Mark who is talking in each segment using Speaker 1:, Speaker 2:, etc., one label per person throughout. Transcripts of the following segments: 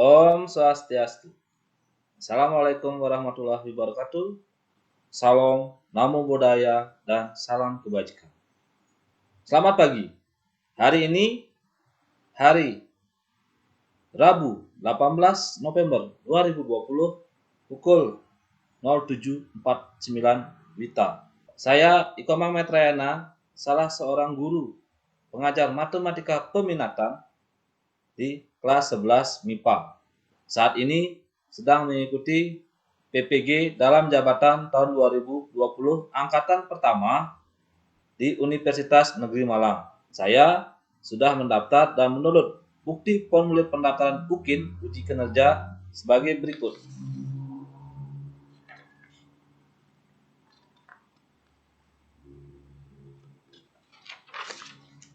Speaker 1: Om Swastiastu. Assalamualaikum warahmatullahi wabarakatuh. Salam, namo buddhaya, dan salam kebajikan. Selamat pagi. Hari ini hari Rabu 18 November 2020 pukul 07.49 WITA. Saya Iko Metrayana, salah seorang guru pengajar matematika peminatan di kelas 11 MIPA. Saat ini sedang mengikuti PPG dalam jabatan tahun 2020 angkatan pertama di Universitas Negeri Malang. Saya sudah mendaftar dan menurut bukti formulir pendaftaran UKIN uji kinerja sebagai berikut.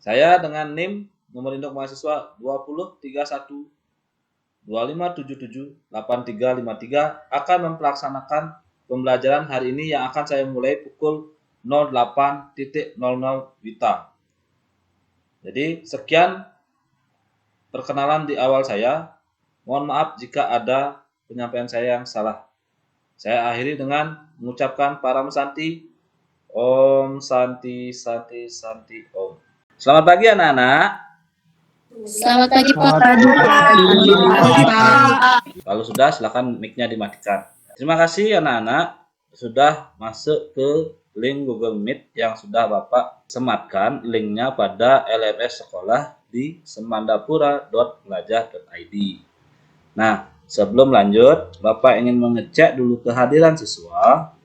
Speaker 1: Saya dengan NIM nomor induk mahasiswa 203125778353 akan mempelaksanakan pembelajaran hari ini yang akan saya mulai pukul 08.00 WITA. Jadi sekian perkenalan di awal saya. Mohon maaf jika ada penyampaian saya yang salah. Saya akhiri dengan mengucapkan Param Santi. Om Santi Santi Santi Om. Selamat pagi anak-anak.
Speaker 2: Selamat pagi Pak.
Speaker 1: Kalau sudah silakan mic-nya dimatikan. Terima kasih anak-anak sudah masuk ke link Google Meet yang sudah Bapak sematkan linknya pada LMS sekolah di semandapura.belajar.id. Nah, sebelum lanjut, Bapak ingin mengecek dulu kehadiran siswa.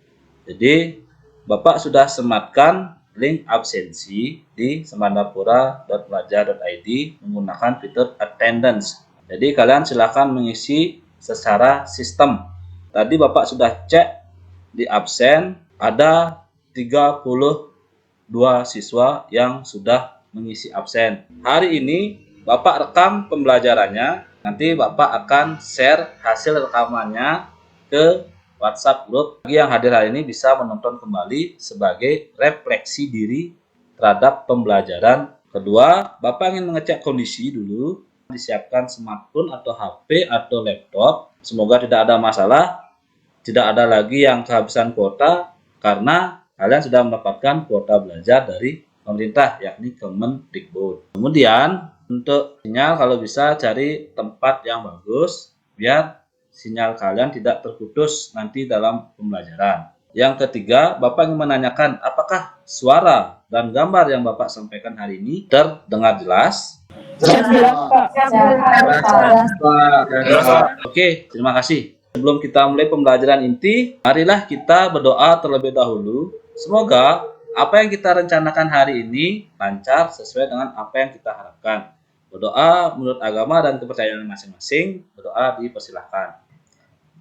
Speaker 1: Jadi, Bapak sudah sematkan link absensi di semandapura.belajar.id menggunakan fitur attendance. Jadi kalian silakan mengisi secara sistem. Tadi Bapak sudah cek di absen ada 32 siswa yang sudah mengisi absen. Hari ini Bapak rekam pembelajarannya. Nanti Bapak akan share hasil rekamannya ke WhatsApp Group. Bagi yang hadir hari ini bisa menonton kembali sebagai refleksi diri terhadap pembelajaran. Kedua, Bapak ingin mengecek kondisi dulu. Disiapkan smartphone atau HP atau laptop. Semoga tidak ada masalah. Tidak ada lagi yang kehabisan kuota karena kalian sudah mendapatkan kuota belajar dari pemerintah yakni Kemendikbud. Kemudian untuk sinyal kalau bisa cari tempat yang bagus biar sinyal kalian tidak terputus nanti dalam pembelajaran. Yang ketiga, Bapak ingin menanyakan apakah suara dan gambar yang Bapak sampaikan hari ini terdengar jelas? Oke, terima kasih. Sebelum kita mulai pembelajaran inti, marilah kita berdoa terlebih dahulu. Semoga apa yang kita rencanakan hari ini lancar sesuai dengan apa yang kita harapkan. Berdoa menurut agama dan kepercayaan masing-masing, berdoa dipersilahkan.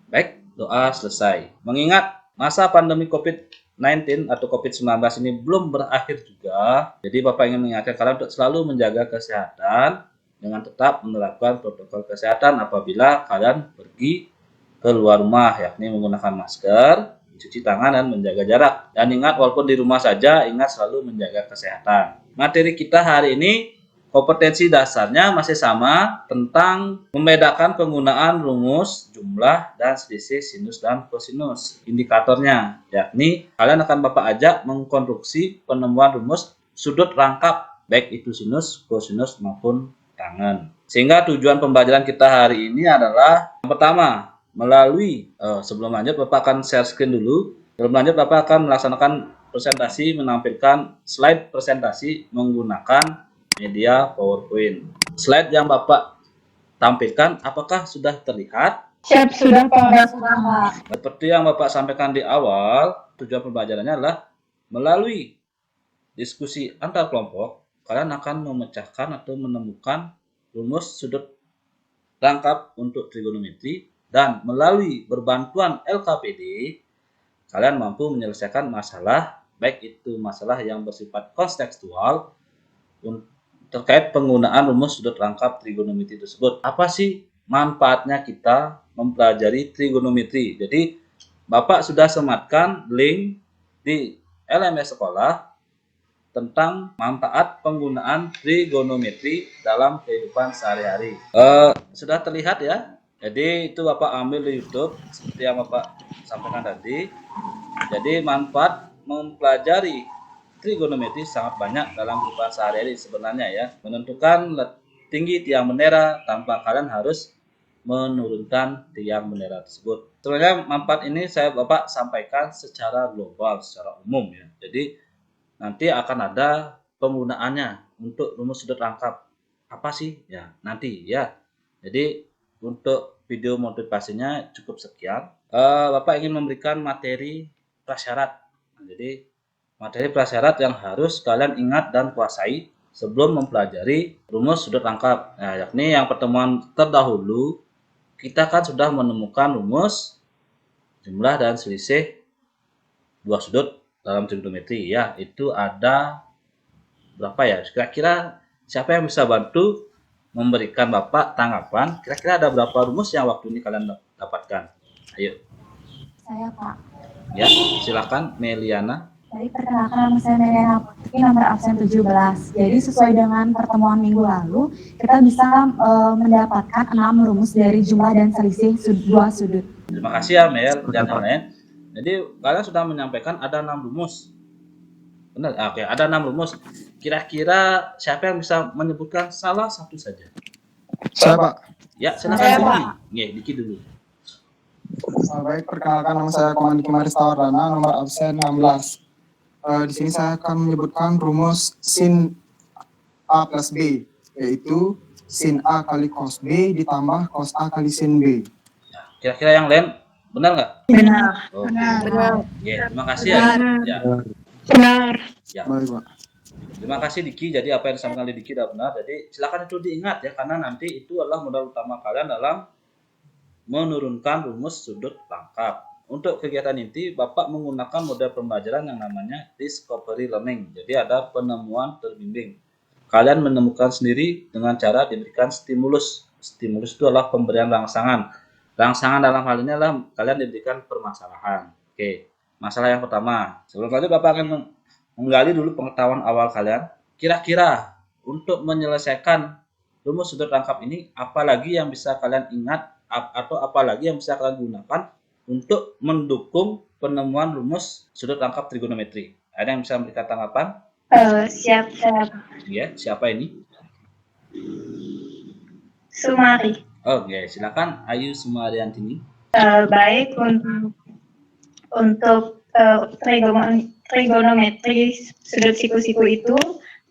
Speaker 1: Baik, doa selesai. Mengingat masa pandemi COVID-19 atau COVID-19 ini belum berakhir juga, jadi Bapak ingin mengingatkan kalian untuk selalu menjaga kesehatan dengan tetap menerapkan protokol kesehatan apabila kalian pergi keluar rumah, yakni menggunakan masker, mencuci tangan, dan menjaga jarak. Dan ingat, walaupun di rumah saja, ingat selalu menjaga kesehatan. Materi kita hari ini kompetensi dasarnya masih sama tentang membedakan penggunaan rumus, jumlah, dan selisih sinus dan kosinus. Indikatornya, yakni kalian akan Bapak ajak mengkonstruksi penemuan rumus sudut rangkap, baik itu sinus, kosinus, maupun tangen. Sehingga tujuan pembelajaran kita hari ini adalah yang pertama, melalui sebelum lanjut Bapak akan share screen dulu. Sebelum lanjut Bapak akan melaksanakan presentasi, menampilkan slide presentasi menggunakan media PowerPoint. Slide yang Bapak tampilkan apakah sudah terlihat?
Speaker 2: Siap, sudah Pak.
Speaker 1: Seperti yang Bapak sampaikan di awal, tujuan pembelajarannya adalah melalui diskusi antar kelompok, kalian akan memecahkan atau menemukan rumus sudut rangkap untuk trigonometri dan melalui berbantuan LKPD, kalian mampu menyelesaikan masalah, baik itu masalah yang bersifat kontekstual terkait penggunaan rumus sudut rangkap trigonometri tersebut. Apa sih manfaatnya kita mempelajari trigonometri? Jadi Bapak sudah sematkan link di LMS sekolah tentang manfaat penggunaan trigonometri dalam kehidupan sehari-hari. Sudah terlihat ya? Jadi itu Bapak ambil di YouTube seperti yang Bapak sampaikan tadi. Jadi manfaat mempelajari trigonometri sangat banyak dalam kehidupan sehari-hari sebenarnya ya. Menentukan tinggi tiang bendera tanpa kalian harus menurunkan tiang bendera tersebut. Sebenarnya manfaat ini saya Bapak sampaikan secara global, secara umum ya. Jadi nanti akan ada penggunaannya untuk rumus sudut rangkap. Apa sih? Ya, nanti ya. Jadi untuk video motivasinya cukup sekian. Bapak ingin memberikan materi prasyarat. Jadi materi prasyarat yang harus kalian ingat dan kuasai sebelum mempelajari rumus sudut rangkap. Nah, yakni yang pertemuan terdahulu kita kan sudah menemukan rumus jumlah dan selisih dua sudut dalam trigonometri ya. Itu ada berapa ya? Kira-kira siapa yang bisa bantu memberikan Bapak tanggapan? Kira-kira ada berapa rumus yang waktu ini kalian dapatkan? Ayo.
Speaker 2: Saya Pak.
Speaker 1: Ya, silakan Meliana.
Speaker 2: Jadi perkenalkan nama saya Meriana Putri, nomor absen 17. Jadi sesuai dengan pertemuan minggu lalu, kita bisa mendapatkan 6 rumus dari jumlah dan selisih dua sudut.
Speaker 1: Terima kasih ya Mel dan yang lain. Jadi kalian sudah menyampaikan ada 6 rumus. Benar? Oke, ada 6 rumus. Kira-kira siapa yang bisa menyebutkan salah satu saja?
Speaker 3: Saya Pak.
Speaker 1: Ya, silakan
Speaker 2: Saya,
Speaker 1: Diki. Nggih, Diki dulu.
Speaker 3: Baik, perkenalkan nama saya Komandiki Marista Wardana, nomor absen 16. Di sini saya akan menyebutkan rumus sin A plus B, yaitu sin A kali cos B ditambah cos A kali sin B.
Speaker 1: Ya, kira-kira yang lain benar nggak?
Speaker 2: Benar.
Speaker 1: Oh,
Speaker 2: Benar.
Speaker 1: ya, terima kasih ya. Ya,
Speaker 2: Benar.
Speaker 1: ya.
Speaker 3: Baik Pak.
Speaker 1: Terima kasih Diki. Jadi apa yang disampaikan oleh Diki sudah benar. Jadi silakan itu diingat ya, karena nanti itu adalah modal utama kalian dalam menurunkan rumus sudut rangkap. Untuk kegiatan inti, Bapak menggunakan model pembelajaran yang namanya discovery learning. Jadi ada penemuan terbimbing. Kalian menemukan sendiri dengan cara diberikan stimulus. Stimulus itu adalah pemberian rangsangan. Rangsangan dalam hal ini adalah kalian diberikan permasalahan. Oke, masalah yang pertama. Sebelum lanjut, Bapak akan menggali dulu pengetahuan awal kalian. Kira-kira untuk menyelesaikan rumus sudut rangkap ini, apalagi yang bisa kalian ingat atau apalagi yang bisa kalian gunakan untuk mendukung penemuan rumus sudut rangkap trigonometri? Ada yang bisa memberikan tanggapan?
Speaker 2: Siap.
Speaker 1: Ya, siapa ini?
Speaker 2: Sumari.
Speaker 1: Oke, silakan Ayu Sumariantini.
Speaker 2: Baik untuk trigonometri sudut siku-siku itu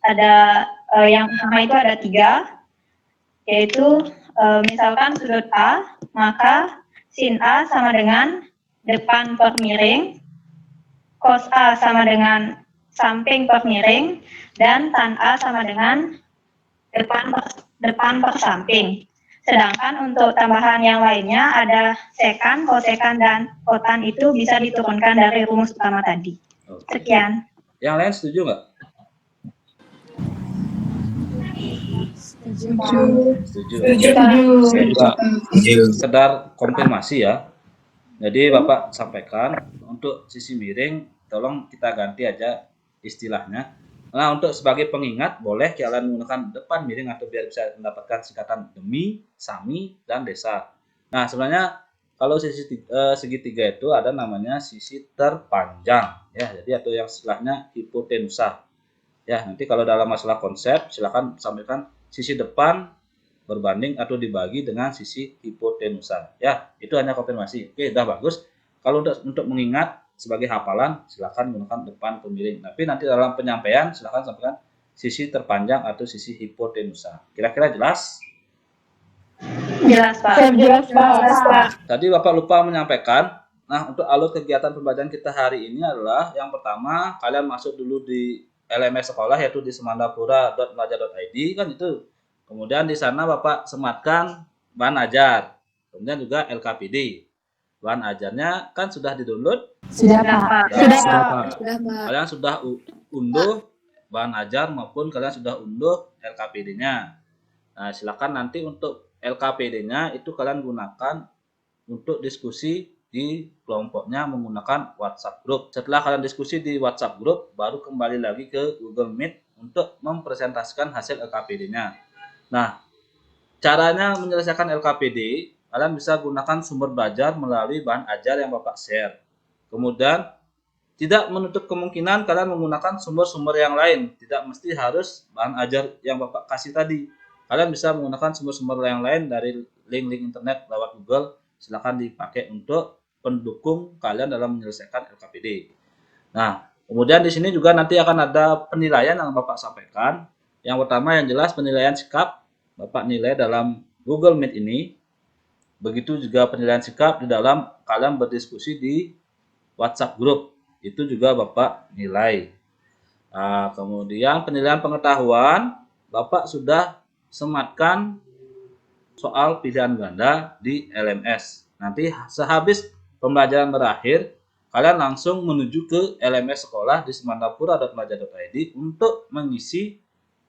Speaker 2: ada yang pertama itu ada 3, yaitu misalkan sudut A, maka sin A sama dengan depan per miring, cos A sama dengan samping per miring, dan tan A sama dengan depan per samping. Sedangkan untuk tambahan yang lainnya ada sekan, kosekan, dan kotan itu bisa diturunkan dari rumus utama tadi.
Speaker 1: Oke.
Speaker 2: Sekian.
Speaker 1: Yang lain setuju nggak? Setuju. Sekedar konfirmasi ya. Jadi Bapak sampaikan untuk sisi miring, tolong kita ganti aja istilahnya. Nah, untuk sebagai pengingat, boleh kalian menggunakan depan miring atau biar bisa mendapatkan singkatan demi, sami, dan desa. Nah, sebenarnya kalau sisi segitiga itu ada namanya sisi terpanjang, ya. Jadi atau yang istilahnya hipotenusa. Ya, nanti kalau dalam masalah konsep, silakan sampaikan sisi depan berbanding atau dibagi dengan sisi hipotenusa. Ya, itu hanya konfirmasi. Oke, udah bagus. Kalau untuk mengingat sebagai hafalan, silakan menggunakan depan pemiring. Tapi nanti dalam penyampaian, silakan sampaikan sisi terpanjang atau sisi hipotenusa. Kira-kira jelas?
Speaker 2: Jelas, Pak. Jelas, Pak.
Speaker 1: Tadi Bapak lupa menyampaikan. Nah, untuk alur kegiatan pembelajaran kita hari ini adalah yang pertama, kalian masuk dulu di LMS sekolah, yaitu di semandapura.belajar.id kan itu. Kemudian di sana Bapak sematkan bahan ajar. Kemudian juga LKPD. Bahan ajarnya kan sudah di-download?
Speaker 2: Sudah, Pak.
Speaker 3: Sudah Pak.
Speaker 1: Kalian sudah unduh bahan ajar maupun kalian sudah unduh LKPD-nya. Nah, silakan nanti untuk LKPD-nya itu kalian gunakan untuk diskusi di kelompoknya menggunakan WhatsApp group. Setelah kalian diskusi di WhatsApp group, baru kembali lagi ke Google Meet untuk mempresentasikan hasil LKPD-nya. Nah, caranya menyelesaikan LKPD kalian bisa gunakan sumber belajar melalui bahan ajar yang Bapak share. Kemudian, tidak menutup kemungkinan kalian menggunakan sumber-sumber yang lain. Tidak mesti harus bahan ajar yang Bapak kasih tadi. Kalian bisa menggunakan sumber-sumber yang lain dari link-link internet lewat Google. Silakan dipakai untuk pendukung kalian dalam menyelesaikan LKPD. Nah, kemudian di sini juga nanti akan ada penilaian yang Bapak sampaikan. Yang pertama yang jelas penilaian sikap Bapak nilai dalam Google Meet ini. Begitu juga penilaian sikap di dalam kalian berdiskusi di WhatsApp group. Itu juga Bapak nilai. Nah, kemudian penilaian pengetahuan, Bapak sudah sematkan soal pilihan ganda di LMS. Nanti sehabis pembelajaran berakhir, kalian langsung menuju ke LMS sekolah di semandapura.belajar.id untuk mengisi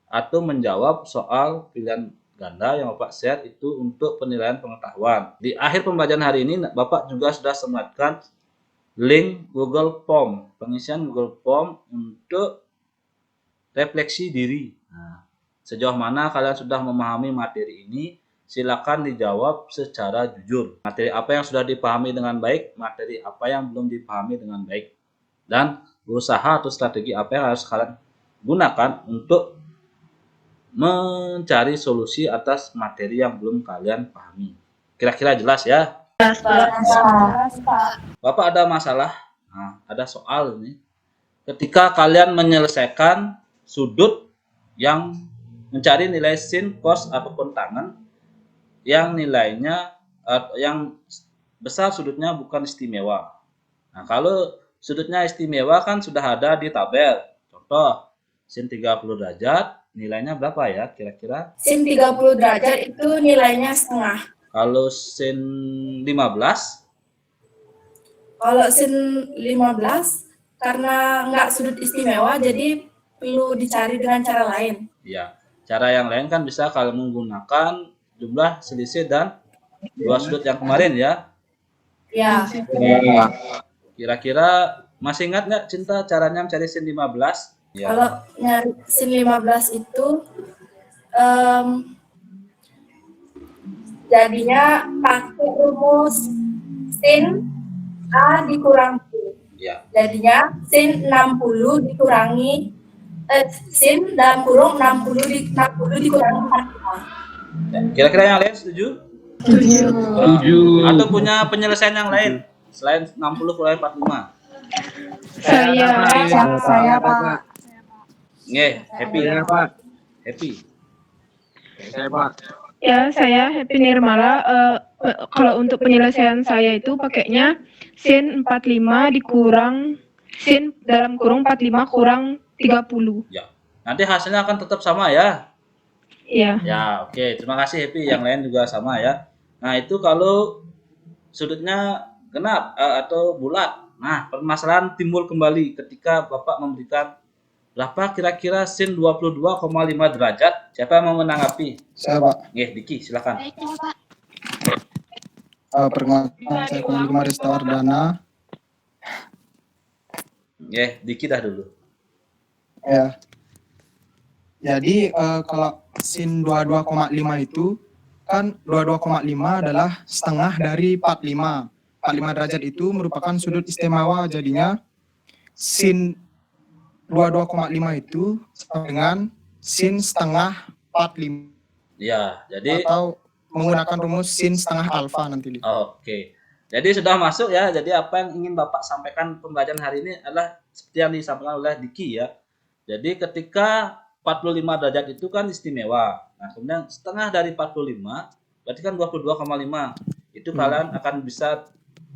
Speaker 1: atau menjawab soal pilihan ganda yang Bapak share itu untuk penilaian pengetahuan. Di akhir pembelajaran hari ini, Bapak juga sudah sematkan link Google Form, pengisian Google Form untuk refleksi diri. Nah, sejauh mana kalian sudah memahami materi ini, silakan dijawab secara jujur. Materi apa yang sudah dipahami dengan baik, materi apa yang belum dipahami dengan baik. Dan berusaha atau strategi apa yang harus kalian gunakan untuk mencari solusi atas materi yang belum kalian pahami. Kira-kira jelas ya? Bapak ada masalah? Nah, ada soal ini. Ketika kalian menyelesaikan sudut yang mencari nilai sin, cos ataupun tangen yang nilainya yang besar sudutnya bukan istimewa. Nah, kalau sudutnya istimewa kan sudah ada di tabel. Contoh, sin 30 derajat nilainya berapa ya kira-kira?
Speaker 4: Sin 30 derajat itu nilainya setengah.
Speaker 1: Kalau sin 15?
Speaker 4: Kalau sin 15, karena nggak sudut istimewa, jadi perlu dicari dengan cara lain.
Speaker 1: Ya, cara yang lain kan bisa kalau menggunakan jumlah selisih dan dua sudut yang kemarin ya.
Speaker 4: Ya,
Speaker 1: Kira-kira masih ingat nggak Cinta caranya mencari sin 15? Ya.
Speaker 4: kalau nyari sin 15 itu jadinya pakai rumus sin A dikurang B.
Speaker 1: Ya.
Speaker 4: Jadinya sin 60 dikurangi sin dalam kurung 60 dikurangi 45.
Speaker 1: Kira-kira yang lain setuju?
Speaker 5: Setuju.
Speaker 1: Atau punya penyelesaian yang lain selain 60 kurangi 45?
Speaker 5: Saya Pak.
Speaker 1: Nggih, happy.
Speaker 5: Saya Pak.
Speaker 1: Happy.
Speaker 5: Saya Pak.
Speaker 6: Ya, saya Happy Nirmala. Kalau untuk penyelesaian saya itu pakainya sin 45 dikurang sin dalam kurung 45 kurang 30.
Speaker 1: Ya. Nanti hasilnya akan tetap sama ya.
Speaker 6: Iya.
Speaker 1: Ya, oke. Terima kasih Happy. Yang lain juga sama ya. Nah, itu kalau sudutnya genap atau bulat. Nah, permasalahan timbul kembali ketika Bapak memberikan berapa kira-kira sin 22,5 derajat. Siapa yang mau menanggapi?
Speaker 3: Saya Pak.
Speaker 1: Nggih, Diki, silakan.
Speaker 3: Perkenalkan saya Komando Maris Tawardana.
Speaker 1: Nggih, Diki dah dulu.
Speaker 3: Ya. Jadi kalau sin 22,5 itu kan 22,5 adalah setengah dari 45. 45 derajat itu merupakan sudut istimewa, jadinya sin 22,5 itu sama dengan sin setengah 45
Speaker 1: Ya, jadi
Speaker 3: atau menggunakan rumus sin setengah alfa nanti.
Speaker 1: oke. Jadi sudah masuk ya. Jadi apa yang ingin Bapak sampaikan pembelajaran hari ini adalah seperti yang disampaikan oleh Diki ya. Jadi ketika 45 derajat itu kan istimewa. Nah, kemudian setengah dari 45 berarti kan 22,5. Itu kalian akan bisa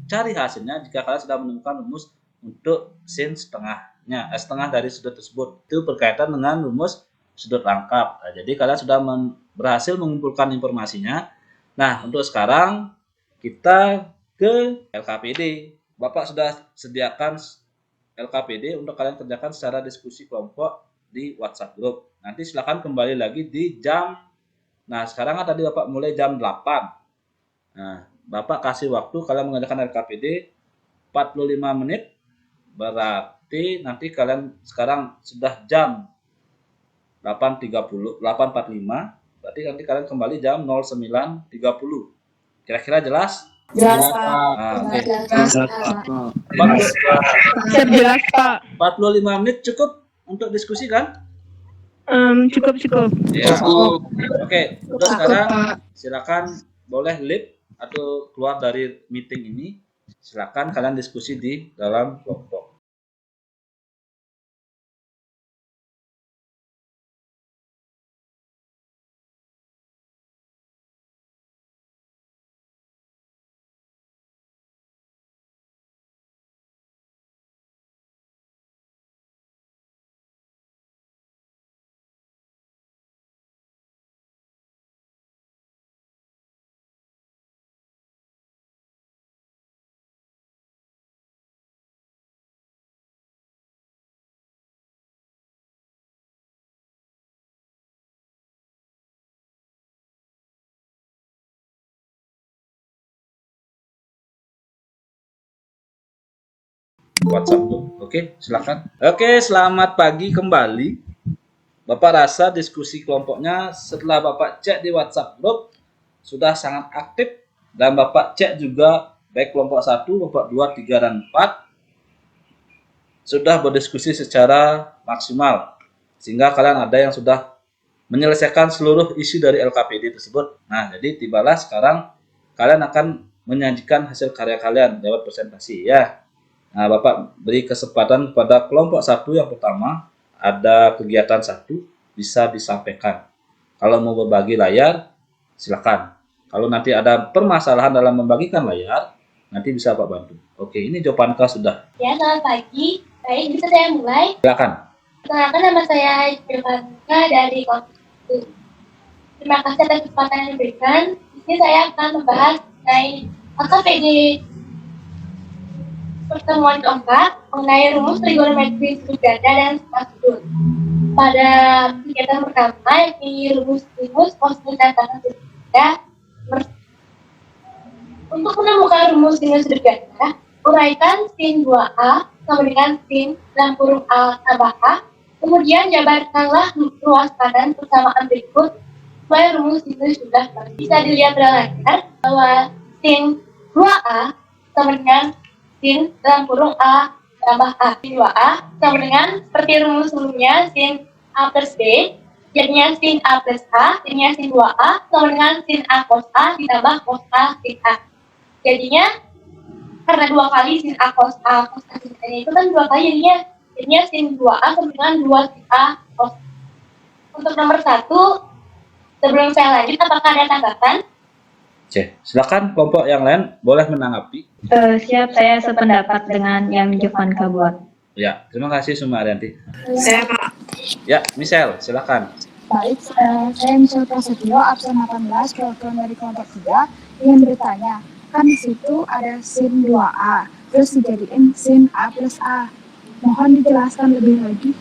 Speaker 1: cari hasilnya jika kalian sudah menemukan rumus untuk sin setengahnya, setengah dari sudut tersebut. Itu berkaitan dengan rumus sudut rangkap. Nah, jadi kalian sudah berhasil mengumpulkan informasinya. Nah, untuk sekarang kita ke LKPD. Bapak sudah sediakan LKPD untuk kalian kerjakan secara diskusi kelompok di WhatsApp group. Nanti silakan kembali lagi di jam. Nah, sekarang kan tadi Bapak mulai jam 8. Nah, Bapak kasih waktu kalian mengerjakan LKPD 45 menit. Berarti nanti kalian sekarang sudah jam 8.45. Berarti nanti kalian kembali jam 09.30. Kira-kira jelas?
Speaker 4: Jelas, Pak.
Speaker 1: Nah, oke.
Speaker 4: Jelas, Pak.
Speaker 1: 40
Speaker 6: Siap jelas, Pak.
Speaker 1: 45 menit cukup untuk diskusi kan?
Speaker 6: Cukup.
Speaker 1: Iya.
Speaker 5: Cukup.
Speaker 1: Oke, udah sekarang silakan boleh leave atau keluar dari meeting ini. Silakan kalian diskusi di dalam kelompok. WhatsApp group. Oke, silakan. Oke, selamat pagi kembali. Bapak rasa diskusi kelompoknya setelah Bapak cek di WhatsApp group sudah sangat aktif dan Bapak cek juga baik kelompok 1, kelompok 2, 3, dan 4 sudah berdiskusi secara maksimal sehingga kalian ada yang sudah menyelesaikan seluruh isi dari LKPD tersebut. Nah, jadi tibalah sekarang kalian akan menyajikan hasil karya kalian lewat presentasi ya. Nah, Bapak beri kesempatan kepada kelompok 1 yang pertama, ada kegiatan 1 bisa disampaikan. Kalau mau berbagi layar, silakan. Kalau nanti ada permasalahan dalam membagikan layar, nanti bisa Pak bantu. Oke, ini jawaban K sudah.
Speaker 7: Ya, selamat pagi. Baik, bisa saya mulai?
Speaker 1: Silakan.
Speaker 7: Perkenalkan, nama saya Jovanka dari kelompok 1. Terima kasih atas kesempatan yang diberikan. Di sini saya akan membahas mengenai LKPD pertemuan keempat mengenai rumus trigonometri sudut ganda dan sudut. Pada kegiatan pertama, yakni rumus kosinus dan tan sudut ganda. Untuk menemukan rumus sinus sudut ganda, uraikan sin 2A sama dengan sin dalam kurung A tambah A. Kemudian jabarkanlah ruas kanan persamaan berikut supaya rumus sinus sudah bisa dilihat pada layar bahwa sin 2A sama dengan sin dalam kurung A tambah A. Sin 2A sama dengan seperti rumus sebelumnya sin A plus B, jadinya sin A plus A, jadinya sin 2A sama dengan sin A cos A ditambah cos A sin A. Jadinya karena 2 kali sin A cos A sin A itu kan 2 kali, jadinya sin 2A sama dengan 2 sin A cos A. Untuk nomor 1, sebelum saya lanjut, apakah ada tanggapan?
Speaker 1: Oke, silakan kelompok yang lain boleh menanggapi.
Speaker 2: Siap, saya sependapat dengan yang Jovanka buat.
Speaker 1: Ya, terima kasih Suma Arianti.
Speaker 4: Saya, Pak.
Speaker 1: Ya, Michelle, silakan.
Speaker 8: Baik, saya Michelle Prasetyo, absen 18, perwakilan dari kelompok 3, ingin bertanya, kan di situ ada sin 2A, terus dijadiin sin A plus A. Mohon dijelaskan lebih lagi.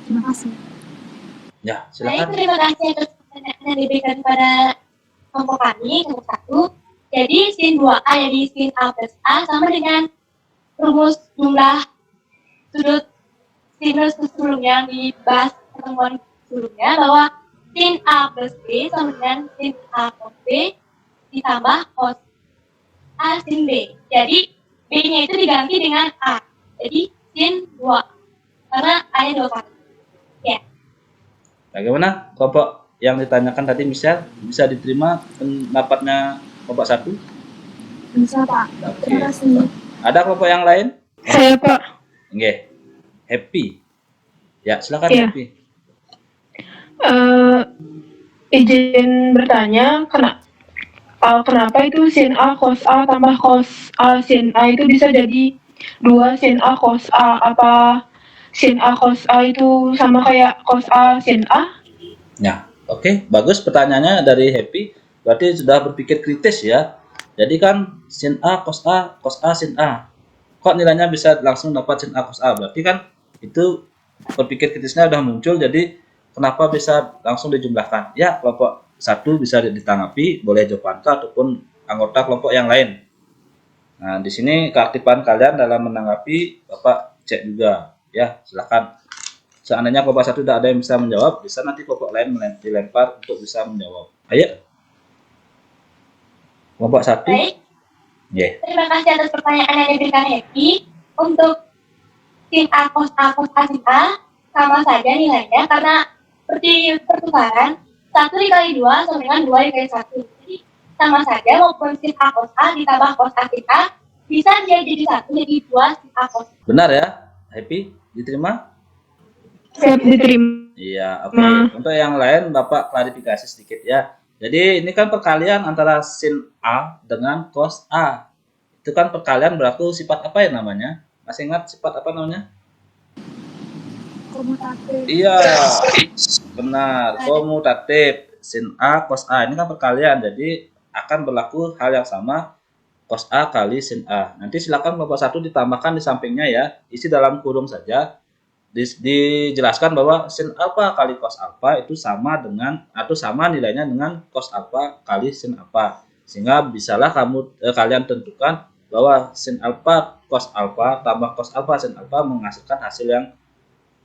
Speaker 8: Terima kasih.
Speaker 1: Ya,
Speaker 7: Baik,
Speaker 1: silakan.
Speaker 7: terima kasih atas pertanyaan yang diberikan pada kelompok kami, kelompok 1. Jadi, sin 2A jadi sin A plus A sama dengan rumus jumlah sudut sinus sebelumnya yang dibahas pertemuan sebelumnya, bahwa sin A plus B sama dengan sin A cos B ditambah cos A sin B. Jadi, B-nya itu diganti dengan A. Jadi, sin 2. Karena A-nya 2 kali. Ya.
Speaker 1: Bagaimana kelompok yang ditanyakan tadi Michelle? Bisa diterima pendapatnya kelompok 1?
Speaker 8: Bisa, Pak.
Speaker 1: Oke.
Speaker 8: Terima kasih.
Speaker 1: Ada kelompok yang lain?
Speaker 6: Saya, Pak.
Speaker 1: Oke. Happy. Ya, silakan
Speaker 6: Iya.
Speaker 1: Happy.
Speaker 6: Izin bertanya, kenapa itu sin A cos A tambah cos A sin A itu bisa jadi 2 sin A cos A? Apa sin A cos A itu sama kayak cos A sin A?
Speaker 1: Ya, oke. Bagus pertanyaannya dari Happy. Berarti sudah berpikir kritis ya. Jadi kan sin A, cos A, sin A. Kok nilainya bisa langsung dapat sin A, cos A? Berarti kan itu berpikir kritisnya sudah muncul. Jadi kenapa bisa langsung dijumlahkan? Ya, kelompok 1 bisa ditanggapi, boleh Jovanka ataupun anggota kelompok yang lain. Nah, di sini keaktifan kalian dalam menanggapi, Bapak cek juga. Ya, silakan. Seandainya kelompok 1 tidak ada yang bisa menjawab, bisa nanti kelompok lain dilempar untuk bisa menjawab. Ayo. Kelompok 1.
Speaker 7: Baik,
Speaker 1: Ya.
Speaker 7: terima kasih atas pertanyaan yang diberikan Happy. Untuk sin A cos sin A sama saja nilainya karena seperti pertukaran 1 dikali 2 sama dengan 2 dikali 1. Jadi sama saja maupun sin A cos A ditambah cos A sin A bisa jadi 1 jadi 2 sin A cos A.
Speaker 1: Benar ya, Happy? Diterima?
Speaker 6: Siap diterima.
Speaker 1: Iya, oke. Untuk yang lain Bapak klarifikasi sedikit ya. Jadi ini kan perkalian antara sin A dengan cos A. Itu kan perkalian berlaku sifat apa ya namanya? Masih ingat sifat apa namanya?
Speaker 8: Komutatif.
Speaker 1: Iya, benar. Komutatif. Sin A cos A ini kan perkalian, jadi akan berlaku hal yang sama cos A kali sin A. Nanti silakan kelompok 1 ditambahkan di sampingnya ya. Isi dalam kurung saja. Dijelaskan bahwa sin alfa kali cos alfa itu sama dengan atau sama nilainya dengan cos alfa kali sin alfa. Sehingga bisalah kalian tentukan bahwa sin alfa cos alfa tambah cos alfa sin alfa menghasilkan hasil yang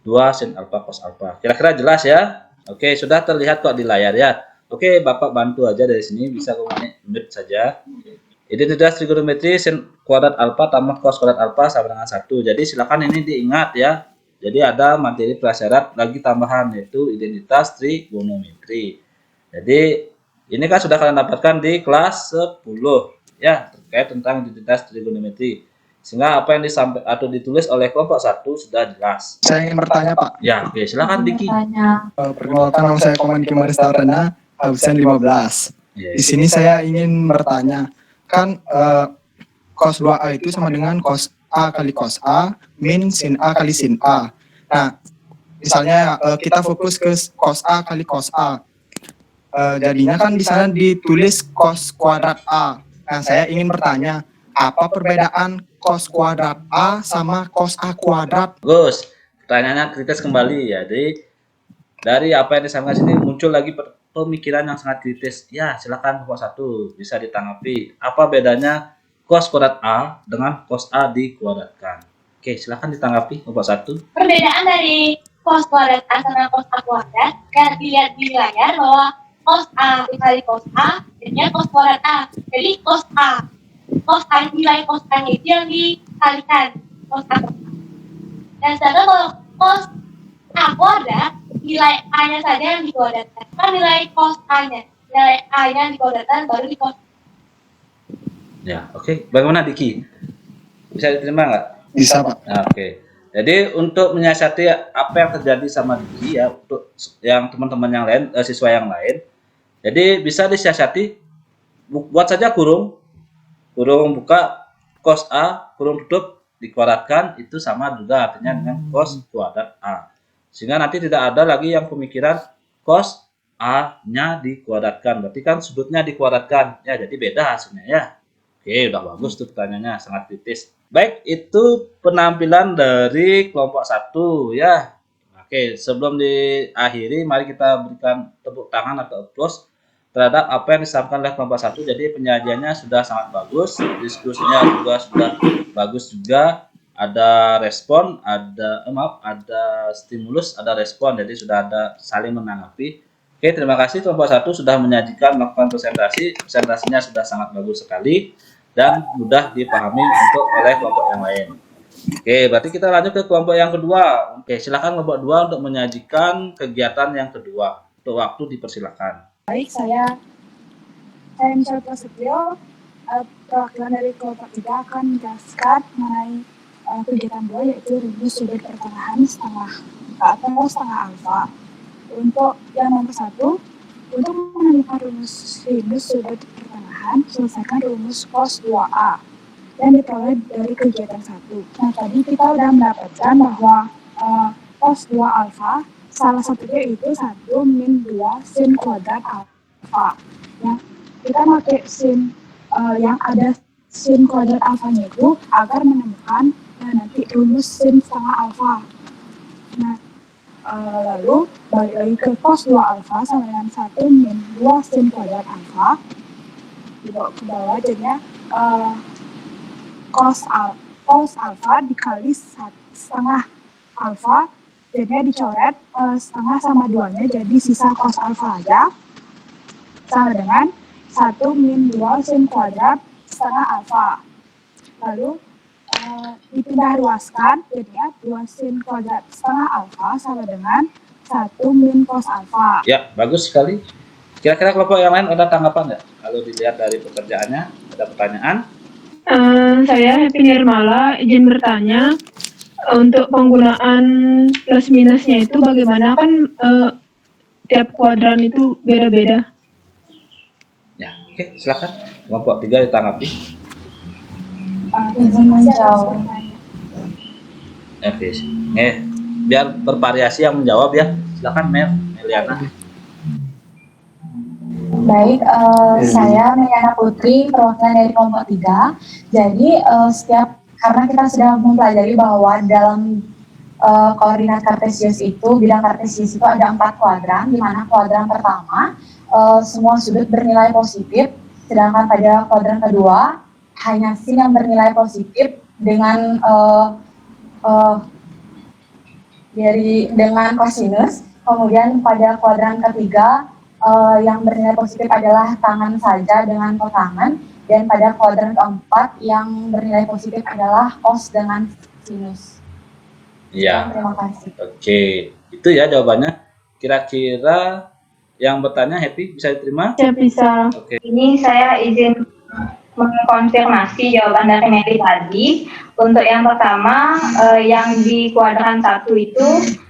Speaker 1: 2 sin alfa cos alfa. Kira-kira jelas ya? Oke, sudah terlihat kok di layar ya. Oke, Bapak bantu aja dari sini, bisa mute saja. Identitas trigonometri sin kuadrat alfa tambah cos kuadrat alfa sama dengan 1. Jadi silakan ini diingat ya. Jadi ada materi prasyarat lagi tambahan yaitu identitas trigonometri. Jadi ini kan sudah kalian dapatkan di kelas 10 ya, terkait tentang identitas trigonometri. Sehingga apa yang disampaikan atau ditulis oleh kelompok 1 sudah jelas.
Speaker 3: Saya ingin bertanya, Pak.
Speaker 1: Ya, oke, silakan Diki.
Speaker 3: Perkenalkan, nama saya Komandiki Marista Rena, absen 15.
Speaker 1: Ya,
Speaker 3: Di sini saya ingin bertanya, kan cos 2A itu sama dengan cos A kali cos A min sin A kali sin A. Nah, misalnya kita fokus ke cos A kali cos A. Jadinya kan di sana ditulis cos kuadrat A. Nah, saya ingin bertanya, apa perbedaan cos kuadrat A sama cos A kuadrat?
Speaker 1: Gus, pertanyaannya kritis kembali ya. Jadi dari apa yang disampaikan sini muncul lagi pemikiran yang sangat kritis. Ya, silakan kelompok 1 bisa ditanggapi. Apa bedanya cos kuadrat A dengan cos A dikuadratkan? Oke, silakan ditanggapi kelompok 1.
Speaker 7: Perbedaan dari cos kuadrat A sama cos A kuadrat kan dilihat di layar bahwa cos A dikali cos A jadinya cos kuadrat A. Jadi cos A nilai cos A-nya itu yang dikalikan cos A. Dan sedangkan kalau cos A kuadrat nilai A-nya saja yang dikuadratkan. Kan nilai cos A-nya yang dikuadratkan baru di cos.
Speaker 1: Ya, oke. Bagaimana Diki? Bisa diterima nggak?
Speaker 3: Bisa, Pak.
Speaker 1: Nah, oke. Jadi untuk menyiasati apa yang terjadi sama Diki ya, untuk yang teman-teman yang lain, siswa yang lain, jadi bisa disiasati, buat saja kurung buka cos A, kurung tutup dikuadratkan, itu sama juga artinya dengan cos kuadrat A. Sehingga nanti tidak ada lagi yang pemikiran cos A-nya dikuadratkan, berarti kan sudutnya dikuadratkan, ya jadi beda hasilnya ya. Oke, udah bagus tuh pertanyaannya, sangat kritis. Baik, itu penampilan dari kelompok 1 ya. Oke, sebelum diakhiri, mari kita berikan tepuk tangan atau applause terhadap apa yang disampaikan oleh kelompok 1. Jadi penyajiannya sudah sangat bagus, diskusinya juga sudah bagus juga. Ada respon, ada stimulus, ada respon, jadi sudah ada saling menanggapi. Oke, terima kasih kelompok 1 sudah menyajikan melakukan presentasi. Presentasinya sudah sangat bagus sekali dan mudah dipahami oleh kelompok yang lain. Oke, berarti kita lanjut ke kelompok yang kedua. Oke, silakan kelompok 2 untuk menyajikan kegiatan yang kedua. Untuk waktu dipersilakan.
Speaker 8: Baik, saya Michelle Prasetyo, perwakilan dari kelompok 3 akan menjelaskan mengenai kegiatan 2 yaitu rumus sudut pertengahan setengah alfa. Untuk yang nomor 1, untuk menemukan rumus sudut pertengahan, selesaikan rumus cos 2A yang diperoleh dari kegiatan 1. Nah, tadi kita sudah mendapatkan bahwa cos 2 alfa salah satunya itu 1 min 2 sin kuadrat alfa. Ya, kita pakai sin yang ada sin kuadrat alfanya itu agar menemukan nanti rumus sin setengah alfa. Nah, lalu balik lagi ke cos 2 alfa sama dengan 1 min 2 sin kuadrat alfa. Dibawa ke bawah jadinya cos alfa dikali setengah alfa, jadinya dicoret setengah sama 2-nya jadi sisa cos alfa aja, sama dengan 1 min 2 sin kuadrat setengah alfa. Lalu dipindah luaskan, jadinya 2 sin kuadrat setengah alfa sama dengan 1 min cos alfa.
Speaker 1: Ya, bagus sekali. Kira-kira kelompok yang lain ada tanggapan nggak? Kalau dilihat dari pekerjaannya, ada pertanyaan?
Speaker 6: Saya Happy Nirmala izin bertanya, untuk penggunaan plus minusnya itu bagaimana, kan tiap kuadran itu beda-beda.
Speaker 1: Ya, oke, silakan. Kelompok 3 ditanggapi.
Speaker 8: Izin menjawab.
Speaker 1: Oke, biar bervariasi yang menjawab ya. Silakan Meliana.
Speaker 9: Baik, saya Meliana Putri, perwakilan dari kelompok 3. Jadi, karena kita sudah mempelajari bahwa dalam koordinat kartesius itu, bidang kartesius itu ada 4 kuadran, di mana kuadran pertama semua sudut bernilai positif, sedangkan pada kuadran kedua hanya sin yang bernilai positif dengan dengan kosinus. Kemudian pada kuadran ketiga yang bernilai positif adalah tangan saja dengan kotangan, dan pada kuadran keempat yang bernilai positif adalah cos dengan sinus.
Speaker 1: Iya.
Speaker 9: Terima kasih.
Speaker 1: Oke, itu ya jawabannya. Kira-kira yang bertanya Happy bisa diterima?
Speaker 6: Saya bisa.
Speaker 1: Oke.
Speaker 2: Ini saya izin mengkonfirmasi jawaban dari Mary tadi. Untuk yang pertama, yang di kuadran 1 itu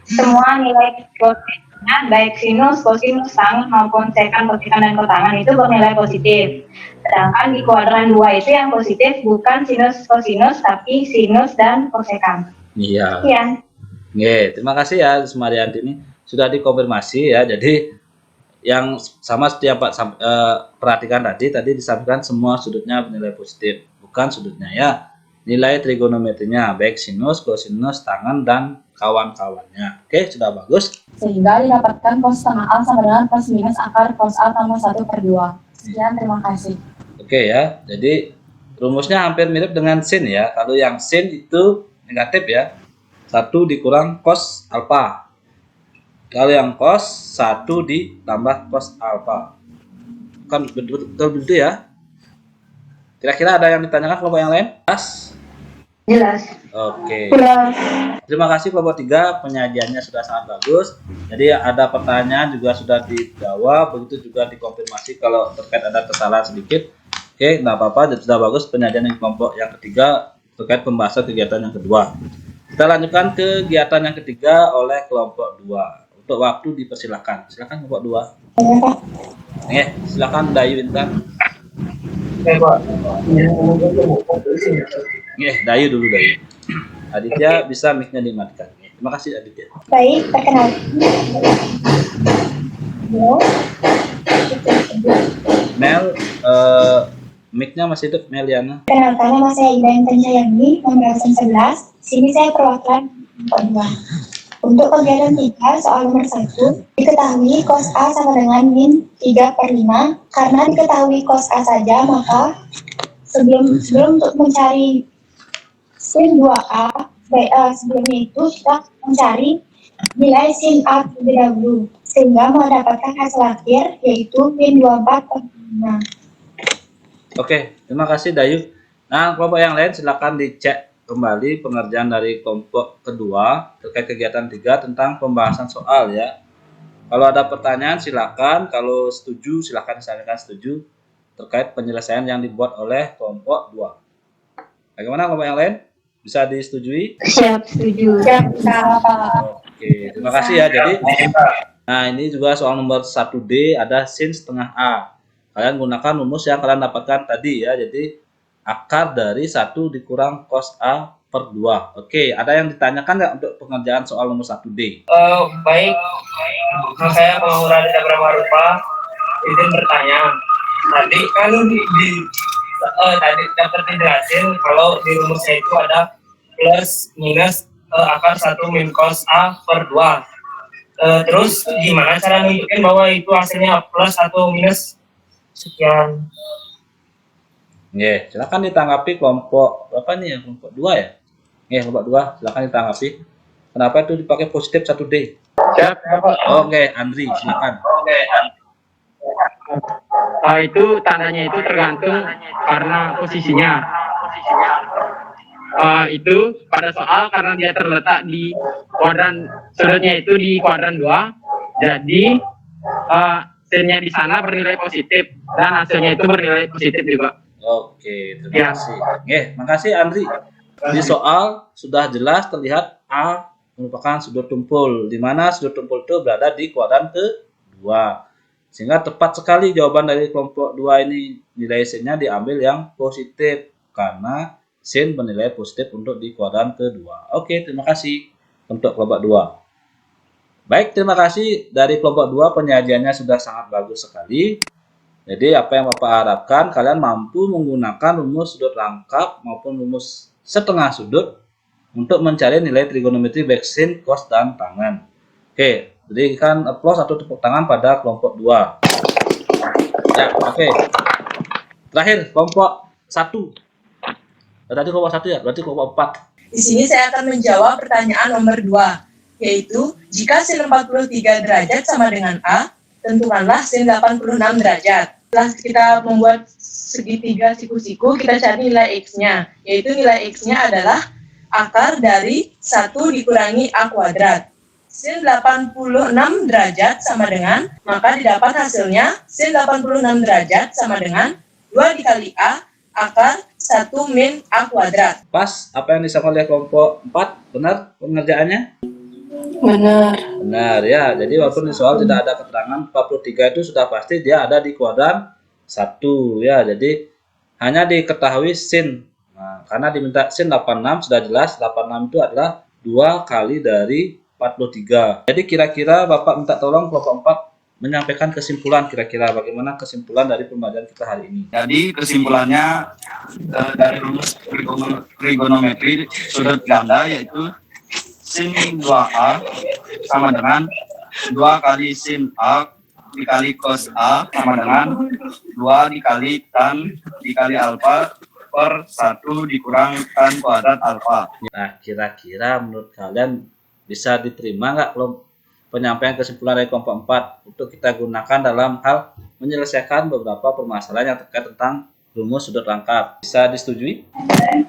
Speaker 2: semua nilai kosinusnya, baik sinus, kosinus, tangen maupun sekan, kosekan, dan kotangan itu bernilai positif. Sedangkan di kuadran 2 itu yang positif bukan sinus, kosinus, tapi sinus dan kosekan.
Speaker 1: Iya.
Speaker 2: Sekian.
Speaker 1: Oke, terima kasih ya Sumarianti, ini sudah dikonfirmasi ya. Jadi yang sama seperti yang Pak perhatikan tadi disampaikan semua sudutnya bernilai positif, bukan sudutnya ya. Nilai trigonometrinya baik sinus, kosinus, tangen, dan kawan-kawannya. Oke, sudah bagus.
Speaker 9: Sehingga didapatkan cos setengah A sama dengan plus minus akar cos A tambah 1/2. Sekian, terima kasih.
Speaker 1: Oke ya, jadi rumusnya hampir mirip dengan sin ya. Kalau yang sin itu negatif ya, 1 dikurang cos alfa. Kalau yang cos 1 ditambah cos alfa. Kan betul begitu ya. Kira-kira ada yang ditanyakan kelompok yang lain?
Speaker 2: Jelas.
Speaker 1: Oke. Terima kasih kelompok 3, penyajiannya sudah sangat bagus. Jadi ada pertanyaan juga sudah dijawab, begitu juga dikonfirmasi kalau terkait ada kesalahan sedikit. Oke, enggak apa-apa, sudah bagus penyajian yang kelompok yang ketiga terkait pembahasan kegiatan yang kedua. Kita lanjutkan kegiatan yang ketiga oleh kelompok 2. Untuk waktu dipersilakan. Silakan kelompok 2. Silakan Dayu Intan. Dayu dulu Dayu. Aditya bisa mic-nya dimatikan. Terima kasih Aditya.
Speaker 7: Baik, perkenalkan.
Speaker 1: Mel, mic-nya masih hidup Meliana.
Speaker 7: Perkenalkan, nama saya Ida Intan Jayani, nomor absen 11. Sini saya perwakilan kelompok 2. Untuk kegiatan 3, soal nomor 1, diketahui cos A sama dengan min 3/5. Karena diketahui cos A saja, maka sebelum untuk mencari sin 2A, sebelumnya itu kita mencari nilai sin A terlebih dahulu, sehingga mendapatkan hasil akhir yaitu min 24/5.
Speaker 1: Oke, terima kasih Dayu. Nah, kelompok yang lain silakan dicek kembali pengerjaan dari kelompok kedua terkait kegiatan 3 tentang pembahasan soal ya. Kalau ada pertanyaan silakan, kalau setuju silakan disampaikan setuju terkait penyelesaian yang dibuat oleh kelompok 2. Bagaimana kelompok yang lain? Bisa disetujui?
Speaker 2: Siap, setuju.
Speaker 1: Oke, terima kasih ya. Jadi, nah ini juga soal nomor 1D ada sin setengah A. Kalian gunakan rumus yang kalian dapatkan tadi ya. Jadi akar dari 1 dikurang cos A per 2. Oke, ada yang ditanyakan nggak untuk pengerjaan soal nomor 1D?
Speaker 10: Baik, saya mau Raditya Brahmarupa izin bertanya. Tadi kan tadi dapat dijelasin kalau di rumusnya itu ada plus minus akar 1 min cos A per 2. Terus gimana cara nunjukin bahwa itu hasilnya plus atau minus? Sekian.
Speaker 1: Silakan ditanggapi kelompok berapa nih ya? Kelompok 2 ya? Kelompok 2 silakan ditanggapi. Kenapa itu dipakai positif 1D? Oke, Andri silakan.
Speaker 5: Itu tandanya itu tergantung karena posisinya. Itu pada soal karena dia terletak di kuadran, sudutnya itu di kuadran 2, jadi sinnya di sana bernilai positif dan hasilnya itu bernilai positif juga.
Speaker 1: Oke, terima kasih. Oke, makasih Andri. Di soal sudah jelas terlihat A merupakan sudut tumpul, di mana sudut tumpul itu berada di kuadran kedua. Sehingga tepat sekali jawaban dari kelompok 2 ini, nilai sin-nya diambil yang positif karena sin bernilai positif untuk di kuadran kedua. Oke, terima kasih untuk kelompok 2. Baik, terima kasih dari kelompok 2, penyajiannya sudah sangat bagus sekali. Jadi apa yang Bapak harapkan kalian mampu menggunakan rumus sudut rangkap maupun rumus setengah sudut untuk mencari nilai trigonometri baik sin, cos, dan tangen. Oke, berikan applause atau tepuk tangan pada kelompok 2. Ya, oke. Terakhir, kelompok 1. Tadi kelompok 1 ya, berarti kelompok 4.
Speaker 11: Di sini saya akan menjawab pertanyaan nomor 2, yaitu jika sin 43 derajat sama dengan A, tentukanlah sin 86 derajat. Setelah kita membuat segitiga siku-siku, kita cari nilai X-nya, yaitu nilai X-nya adalah akar dari 1 dikurangi A kuadrat. Sin 86 derajat sama dengan, maka didapat hasilnya sin 86 derajat sama dengan 2 dikali A akar 1 min A kuadrat.
Speaker 1: Pas apa yang disampaikan oleh kelompok 4, benar pengerjaannya?
Speaker 4: Benar.
Speaker 1: Benar ya, jadi walaupun di soal tidak ada keterangan 43 itu sudah pasti dia ada di kuadran 1 ya, jadi hanya diketahui sin. Nah, karena diminta sin 86 sudah jelas 86 itu adalah 2 kali dari 43. Jadi kira-kira Bapak minta tolong kelompok 4 menyampaikan kesimpulan, kira-kira bagaimana kesimpulan dari pembelajaran kita hari ini.
Speaker 12: Jadi kesimpulannya dari rumus trigonometri sudut ganda yaitu sin 2A sama dengan 2 kali sin A dikali cos A sama dengan 2 dikali tan dikali alfa per 1 dikurang tan kuadrat alfa.
Speaker 1: Nah, kira-kira menurut kalian bisa diterima nggak penyampaian kesimpulan dari kelompok 4 untuk kita gunakan dalam hal menyelesaikan beberapa permasalahan yang terkait tentang rumus sudut rangkap? Bisa disetujui?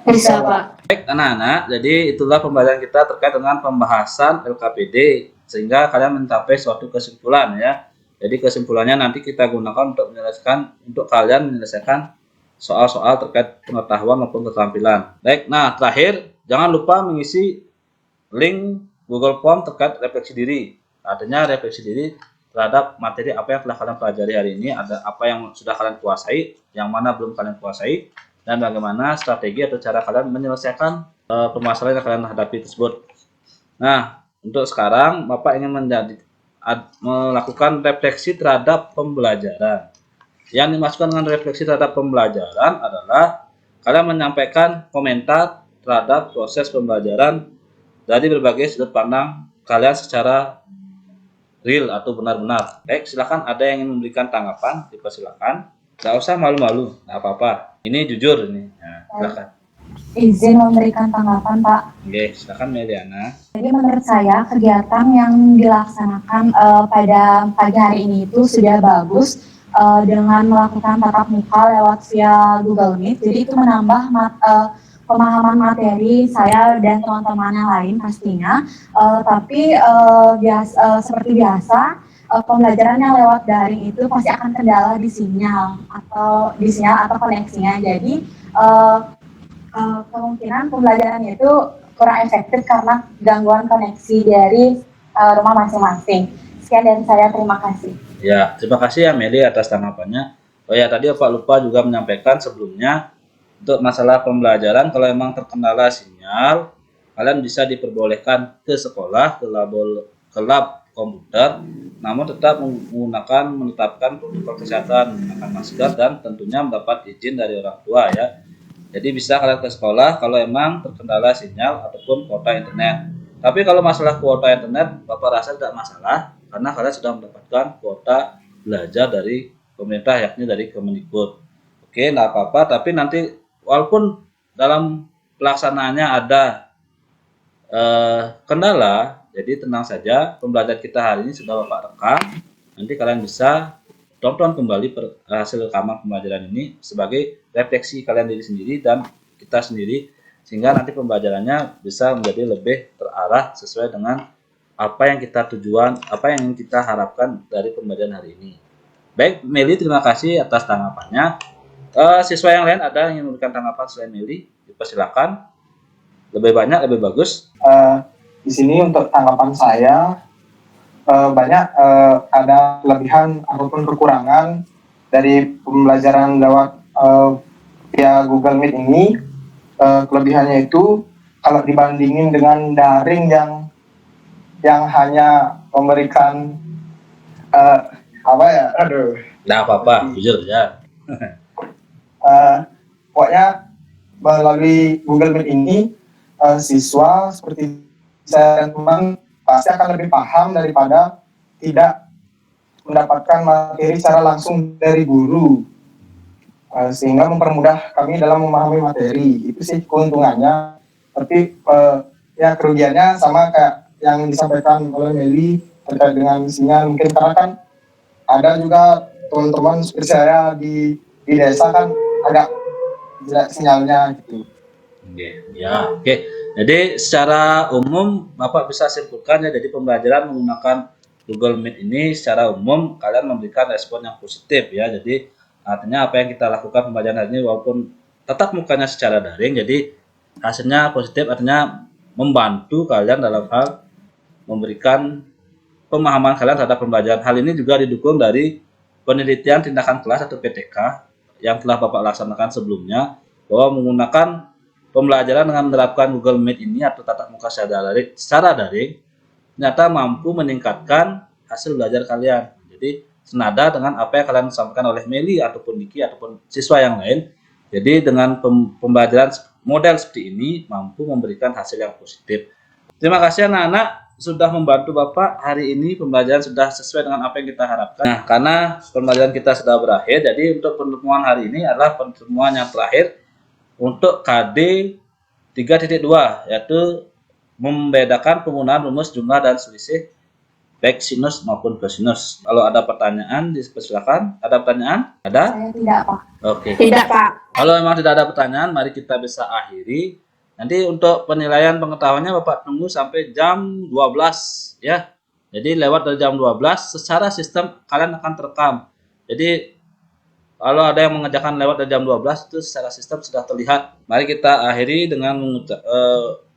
Speaker 4: Bisa, Pak.
Speaker 1: Baik, anak-anak, jadi itulah pembelajaran kita terkait dengan pembahasan LKPD sehingga kalian mencapai suatu kesimpulan ya. Jadi kesimpulannya nanti kita gunakan untuk kalian menyelesaikan soal-soal terkait pengetahuan maupun keterampilan. Baik, nah terakhir jangan lupa mengisi link Google Form terkait refleksi diri. Artinya refleksi diri terhadap materi apa yang telah kalian pelajari hari ini, ada apa yang sudah kalian kuasai, yang mana belum kalian kuasai, dan bagaimana strategi atau cara kalian menyelesaikan permasalahan yang kalian hadapi tersebut. Nah, untuk sekarang Bapak ingin melakukan refleksi terhadap pembelajaran. Yang dimaksudkan dengan refleksi terhadap pembelajaran adalah kalian menyampaikan komentar terhadap proses pembelajaran dari berbagai sudut pandang kalian secara real atau benar-benar. Baik, silakan ada yang ingin memberikan tanggapan, dipersilakan. Nggak usah malu-malu, nggak apa-apa. Ini jujur ini. Nah, silakan.
Speaker 9: Izin memberikan tanggapan, Pak.
Speaker 1: Oke, silakan Meliana.
Speaker 9: Jadi menurut saya kegiatan yang dilaksanakan pada pagi hari ini itu sudah bagus dengan melakukan tatap muka lewat via Google Meet. Jadi itu menambah pemahaman materi saya dan teman-teman yang lain pastinya. Tapi seperti biasa, pembelajaran yang lewat daring itu pasti akan kendala di sinyal atau koneksinya. Jadi kemungkinan pembelajarannya itu kurang efektif karena gangguan koneksi dari rumah masing-masing. Sekian dari saya, terima kasih.
Speaker 1: Ya, terima kasih ya Meli atas tanggapannya. Oh ya, tadi Pak lupa juga menyampaikan sebelumnya untuk masalah pembelajaran, kalau memang terkendala sinyal, kalian bisa diperbolehkan ke sekolah, ke lab komputer, namun tetap menetapkan protokol kesehatan, menggunakan masker dan tentunya mendapat izin dari orang tua ya. Jadi bisa kalian ke sekolah kalau memang terkendala sinyal ataupun kuota internet. Tapi kalau masalah kuota internet, Bapak rasa tidak masalah karena kalian sudah mendapatkan kuota belajar dari pemerintah yakni dari Kemendikbud. Oke, nggak apa-apa, tapi nanti walaupun dalam pelaksanaannya ada kendala, jadi tenang saja, pembelajaran kita hari ini sudah Bapak rekam. Nanti kalian bisa tonton kembali hasil rekaman pembelajaran ini sebagai refleksi kalian diri sendiri dan kita sendiri, sehingga nanti pembelajarannya bisa menjadi lebih terarah sesuai dengan apa yang kita ingin kita harapkan dari pembelajaran hari ini. Baik, Meli, terima kasih atas tanggapannya. Siswa yang lain ada yang memberikan tanggapan selain Meli? Dipersilakan. Lebih banyak, lebih bagus.
Speaker 3: Di sini untuk tanggapan saya banyak ada kelebihan ataupun kekurangan dari pembelajaran lewat via Google Meet ini. Kelebihannya itu kalau dibandingin dengan daring yang hanya memberikan
Speaker 1: Nah, apa-apa, jujur ya.
Speaker 3: Pokoknya melalui Google Meet ini siswa seperti saya dan teman pasti akan lebih paham daripada tidak mendapatkan materi secara langsung dari guru, sehingga mempermudah kami dalam memahami materi. Itu sih keuntungannya. Tapi ya kerugiannya sama kayak yang disampaikan oleh Meli terkait dengan sinyal, mungkin karena kan ada juga teman-teman seperti saya di desa kan agak jelek sinyalnya gitu.
Speaker 1: Oke. Jadi secara umum Bapak bisa simpulkan ya, jadi pembelajaran menggunakan Google Meet ini secara umum kalian memberikan respon yang positif ya. Jadi artinya apa yang kita lakukan pembelajaran hari ini walaupun tatap mukanya secara daring, jadi hasilnya positif, artinya membantu kalian dalam hal memberikan pemahaman kalian terhadap pembelajaran. Hal ini juga didukung dari penelitian tindakan kelas atau PTK yang telah Bapak laksanakan sebelumnya, bahwa menggunakan pembelajaran dengan menerapkan Google Meet ini atau tatap muka secara daring ternyata mampu meningkatkan hasil belajar kalian. Jadi senada dengan apa yang kalian sampaikan oleh Meli ataupun Diki ataupun siswa yang lain. Jadi dengan pembelajaran model seperti ini mampu memberikan hasil yang positif. Terima kasih anak-anak sudah membantu Bapak hari ini. Pembelajaran sudah sesuai dengan apa yang kita harapkan. Nah, karena pembelajaran kita sudah berakhir, jadi untuk pertemuan hari ini adalah pertemuan yang terakhir untuk KD 3.2, yaitu membedakan penggunaan rumus jumlah dan selisih baik sinus maupun kosinus. Kalau ada pertanyaan, dipersilakan. Ada pertanyaan? Ada?
Speaker 9: Saya tidak, Pak.
Speaker 1: Oke.
Speaker 6: Tidak, Pak.
Speaker 1: Kalau memang tidak ada pertanyaan, mari kita bisa akhiri. Nanti untuk penilaian pengetahuannya Bapak tunggu sampai jam 12 ya. Jadi lewat dari jam 12 secara sistem kalian akan terekam. Jadi kalau ada yang mengerjakan lewat dari jam 12 itu secara sistem sudah terlihat. Mari kita akhiri dengan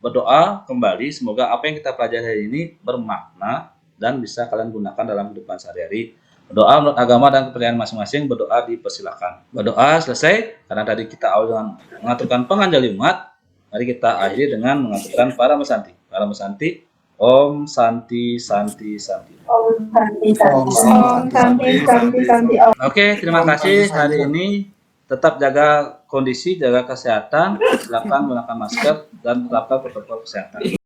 Speaker 1: berdoa kembali. Semoga apa yang kita pelajari hari ini bermakna dan bisa kalian gunakan dalam kehidupan sehari-hari. Berdoa menurut agama dan kepercayaan masing-masing, berdoa dipersilakan. Berdoa selesai, karena tadi kita awal dengan mengaturkan penganjali umat. Mari kita akhiri dengan mengaturkan para mesanti. Para mesanti, Om Santi Santi Santi.
Speaker 9: Om Santi Santi.
Speaker 1: Oke, terima kasih hari ini. Tetap jaga kondisi, jaga kesehatan. Silakan menggunakan masker dan tetapkan protokol kesehatan.